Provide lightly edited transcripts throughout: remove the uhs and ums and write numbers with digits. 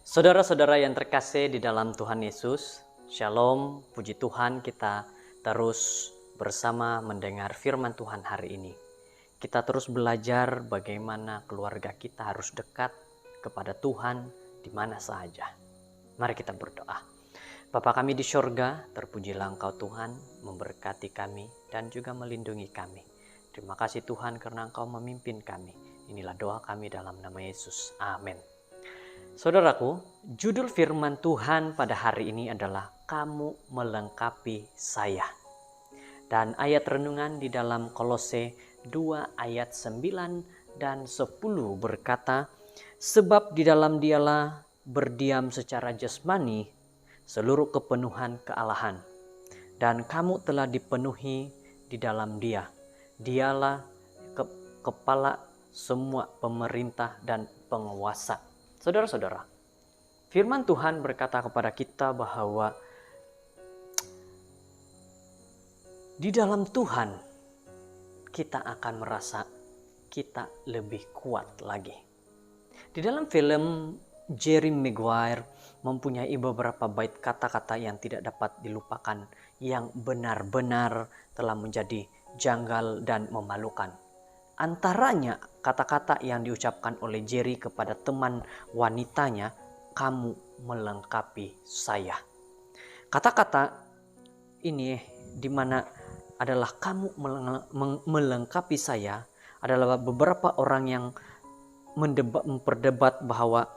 Saudara-saudara yang terkasih di dalam Tuhan Yesus, Shalom, puji Tuhan, kita terus bersama mendengar firman Tuhan hari ini. Kita terus belajar bagaimana keluarga kita harus dekat kepada Tuhan di mana saja. Mari kita berdoa. Bapa kami di sorga, terpujilah Engkau Tuhan, memberkati kami dan juga melindungi kami. Terima kasih Tuhan karena Engkau memimpin kami. Inilah doa kami dalam nama Yesus. Amin. Saudaraku, judul firman Tuhan pada hari ini adalah Kamu Melengkapi Saya. Dan ayat renungan di dalam Kolose 2 ayat 9 dan 10 berkata, sebab di dalam Dialah berdiam secara jasmani seluruh kepenuhan kealahan. Dan kamu telah dipenuhi di dalam Dia. Dialah kepala semua pemerintah dan penguasa. Saudara-saudara, firman Tuhan berkata kepada kita bahwa di dalam Tuhan kita akan merasa kita lebih kuat lagi. Di dalam film Jerry Maguire mempunyai beberapa bait kata-kata yang tidak dapat dilupakan, yang benar-benar telah menjadi janggal dan memalukan. Antaranya kata-kata yang diucapkan oleh Jerry kepada teman wanitanya, kamu melengkapi saya. Kata-kata ini di mana adalah kamu melengkapi saya adalah beberapa orang yang memperdebat bahwa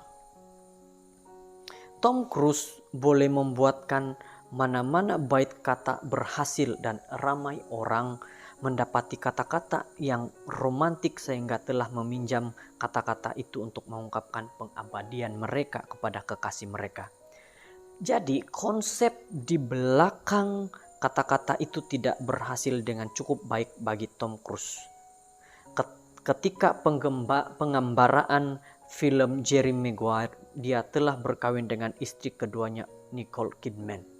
Tom Cruise boleh membuatkan mana-mana bait kata berhasil dan ramai orang mendapati kata-kata yang romantik sehingga telah meminjam kata-kata itu untuk mengungkapkan pengabadian mereka kepada kekasih mereka. Jadi konsep di belakang kata-kata itu tidak berhasil dengan cukup baik bagi Tom Cruise. Ketika penggambaraan film Jerry Maguire, dia telah berkawin dengan istri keduanya Nicole Kidman.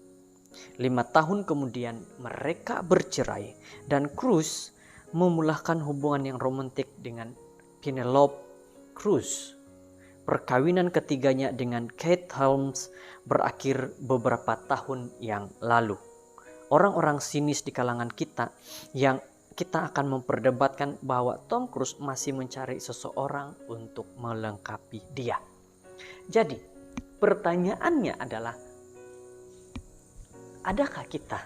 5 tahun kemudian mereka bercerai dan Cruise memulahkan hubungan yang romantik dengan Penelope Cruz. Perkawinan ketiganya dengan Kate Holmes berakhir beberapa tahun yang lalu. Orang-orang sinis di kalangan kita yang kita akan memperdebatkan bahwa Tom Cruise masih mencari seseorang untuk melengkapi dia. Jadi pertanyaannya adalah, adakah kita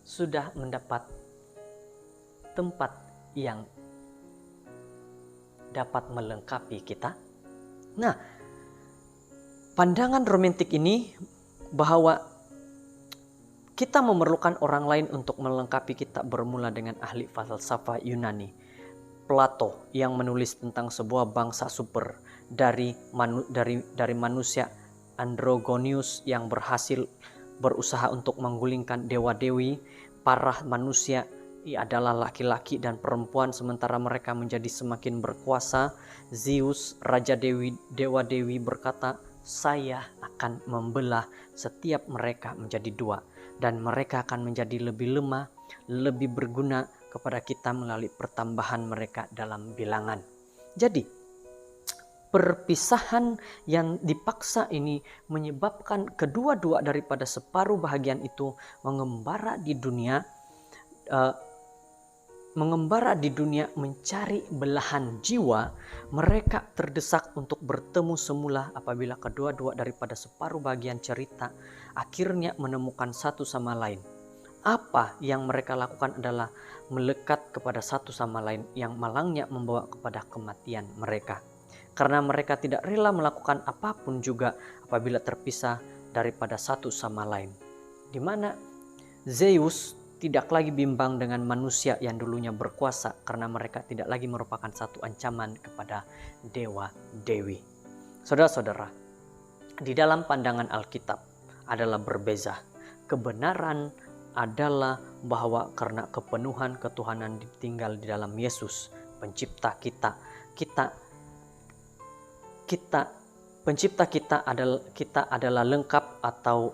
sudah mendapat tempat yang dapat melengkapi kita? Nah, pandangan romantik ini bahwa kita memerlukan orang lain untuk melengkapi kita bermula dengan ahli falsafah Yunani, Plato, yang menulis tentang sebuah bangsa super dari manusia androgynous yang berhasil berusaha untuk menggulingkan dewa-dewi. Para manusia adalah laki-laki dan perempuan, sementara mereka menjadi semakin berkuasa. Zeus, raja dewa-dewi berkata, saya akan membelah setiap mereka menjadi dua, dan mereka akan menjadi lebih lemah, lebih berguna kepada kita melalui pertambahan mereka dalam bilangan. Jadi perpisahan yang dipaksa ini menyebabkan kedua-dua daripada separuh bahagian itu mengembara di dunia mencari belahan jiwa. Mereka terdesak untuk bertemu semula apabila kedua-dua daripada separuh bagian cerita akhirnya menemukan satu sama lain. Apa yang mereka lakukan adalah melekat kepada satu sama lain, yang malangnya membawa kepada kematian mereka. Karena mereka tidak rela melakukan apapun juga apabila terpisah daripada satu sama lain. Di mana Zeus tidak lagi bimbang dengan manusia yang dulunya berkuasa, karena mereka tidak lagi merupakan satu ancaman kepada dewa-dewi. Saudara-saudara, di dalam pandangan Alkitab adalah berbeza. Kebenaran adalah bahwa karena kepenuhan ketuhanan tinggal di dalam Yesus, pencipta kita adalah lengkap atau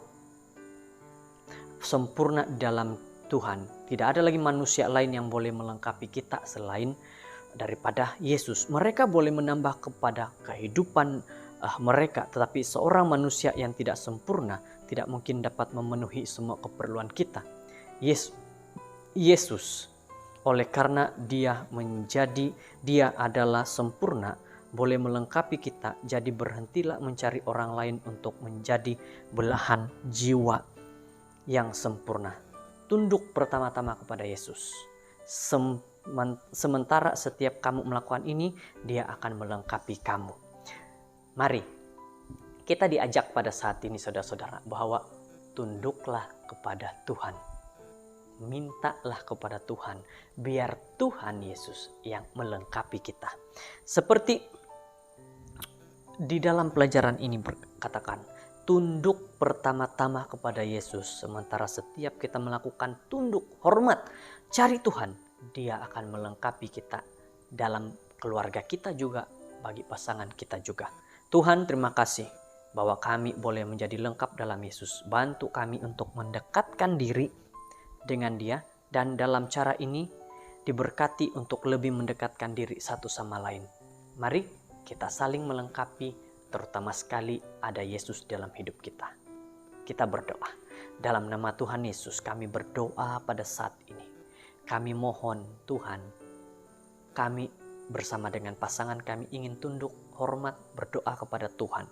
sempurna di dalam Tuhan. Tidak ada lagi manusia lain yang boleh melengkapi kita selain daripada Yesus. Mereka boleh menambah kepada kehidupan mereka, tetapi seorang manusia yang tidak sempurna tidak mungkin dapat memenuhi semua keperluan kita. Yesus, oleh karena dia adalah sempurna, boleh melengkapi kita. Jadi berhentilah mencari orang lain untuk menjadi belahan jiwa yang sempurna. Tunduk pertama-tama kepada Yesus. Sementara setiap kamu melakukan ini, dia akan melengkapi kamu. Mari kita diajak pada saat ini saudara-saudara bahwa tunduklah kepada Tuhan. Mintalah kepada Tuhan, biar Tuhan Yesus yang melengkapi kita. Seperti di dalam pelajaran ini berkatakan, tunduk pertama-tama kepada Yesus. Sementara setiap kita melakukan tunduk, hormat, cari Tuhan, dia akan melengkapi kita dalam keluarga kita juga, bagi pasangan kita juga. Tuhan, terima kasih bahwa kami boleh menjadi lengkap dalam Yesus. Bantu kami untuk mendekatkan diri dengan dia, dan dalam cara ini diberkati untuk lebih mendekatkan diri satu sama lain. Mari kita saling melengkapi, terutama sekali ada Yesus dalam hidup kita. Kita berdoa. Dalam nama Tuhan Yesus kami berdoa pada saat ini. Kami mohon Tuhan, kami bersama dengan pasangan kami ingin tunduk, hormat, berdoa kepada Tuhan,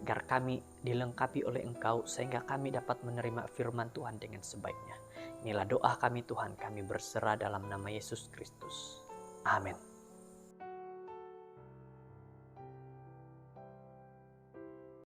agar kami dilengkapi oleh Engkau sehingga kami dapat menerima firman Tuhan dengan sebaiknya. Inilah doa kami Tuhan, kami berserah dalam nama Yesus Kristus. Amin.